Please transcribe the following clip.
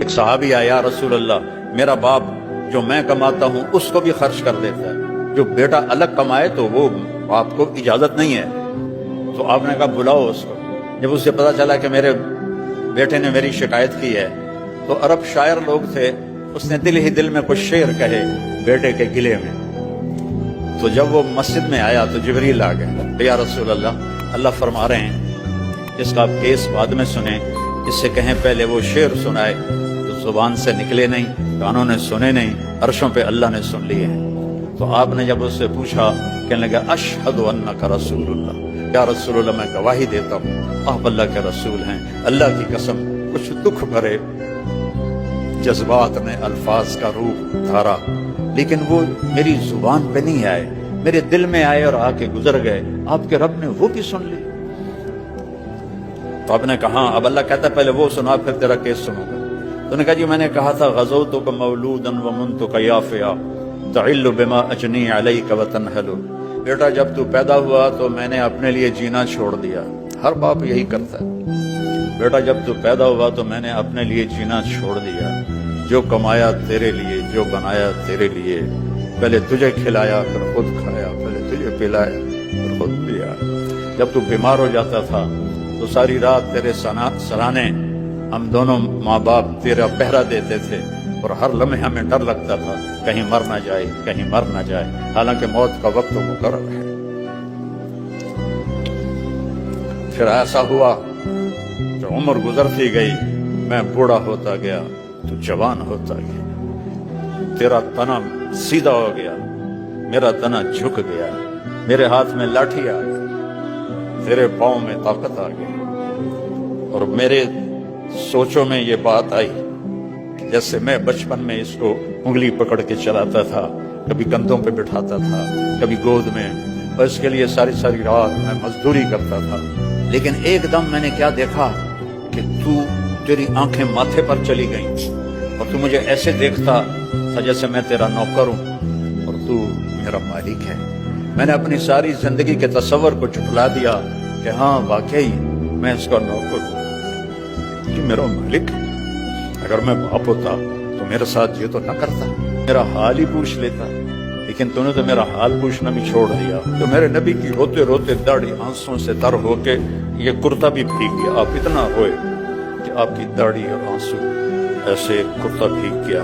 ایک صحابی آیا، رسول اللہ میرا باپ جو میں کماتا ہوں اس کو بھی خرچ کر دیتا ہے، جو بیٹا الگ کمائے تو وہ باپ کو اجازت نہیں ہے۔ تو آپ نے کہا بلاؤ اس کو۔ جب اسے پتا چلا کہ میرے بیٹے نے میری شکایت کی ہے تو عرب شاعر لوگ تھے، اس نے دل ہی دل میں کچھ شعر کہے بیٹے کے گلے میں۔ تو جب وہ مسجد میں آیا تو جبریل آ گئے، یا رسول اللہ فرما رہے ہیں اس کا آپ کیس بعد میں سنیں، اس سے کہیں پہلے وہ شعر سنائے جو زبان سے نکلے نہیں، کانوں نے سنے نہیں، عرشوں پہ اللہ نے سن لیے ہیں۔ تو آپ نے جب اس سے پوچھا، کہنے لگا اشہد انک رسول اللہ، یا رسول اللہ میں گواہی دیتا ہوں آپ اللہ کے رسول ہیں۔ اللہ کی قسم کچھ دکھ بھرے جذبات نے الفاظ کا روپ دھارا، لیکن وہ میری زبان پہ نہیں آئے، میرے دل میں آئے اور آ کے گزر گئے، آپ کے رب نے وہ بھی سن لی۔ تو آپ نے کہا اب اللہ کہتا ہے پہلے وہ سنا پھر تیرا کیس سنوں گا۔ تو نے کہا جی میں نے کہا تھا غزوتک مولودا ومنتک یافیا تعل بما اجنی علیک وتنحل، بیٹا جب تو پیدا ہوا تو میں نے اپنے لیے جینا چھوڑ دیا۔ ہر باپ یہی کرتا ہے، بیٹا جب تو پیدا ہوا تو میں نے اپنے لیے جینا چھوڑ دیا، جو کمایا تیرے لیے، جو بنایا تیرے لیے، پہلے تجھے کھلایا پھر خود کھایا، پہلے تجھے پلایا پھر خود پیا۔ جب تو بیمار ہو جاتا تھا تو ساری رات تیرے سرانے ہم دونوں ماں باپ تیرا پہرا دیتے تھے، اور ہر لمحے ہمیں ڈر لگتا تھا کہیں مر نہ جائے، کہیں مر نہ جائے، حالانکہ موت کا وقت تو مقرر ہے۔ پھر ایسا ہوا کہ عمر گزرتی گئی، میں بوڑھا ہوتا گیا تو جوان ہوتا گیا، تیرا تنا سیدھا ہو گیا، میرا تنا جھک گیا، میرے ہاتھ میں لاٹھی آ گئی، تیرے پاؤں میں طاقت آ گئی، اور میرے سوچوں میں یہ بات آئی جیسے میں بچپن میں اس کو انگلی پکڑ کے چلاتا تھا، کبھی کندھوں پہ بٹھاتا تھا، کبھی گود میں، اور اس کے لیے ساری رات میں مزدوری کرتا تھا۔ لیکن ایک دم میں نے کیا دیکھا کہ تیری آنکھیں ماتھے پر چلی گئیں، اور تو مجھے ایسے دیکھتا تھا جیسے میں تیرا نوکر ہوں اور تو میرا مالک ہے۔ میں نے اپنی ساری زندگی کے تصور کو جھٹلا دیا کہ ہاں واقعی میں اس کا نوکر ہوں، یہ میرا مالک ہے۔ اگر میں باپ ہوتا تو میرے ساتھ یہ تو نہ کرتا، میرا حال ہی پوچھ لیتا، لیکن تو نے تو میرا حال پوچھنا بھی چھوڑ دیا۔ تو میرے نبی کی روتے روتے داڑھی آنسوں سے تر ہو کے یہ کرتا بھی بھیگ گیا۔ آپ اتنا روئے کہ آپ کی داڑھی اور آنسو ایسے کرتا بھیگ گیا۔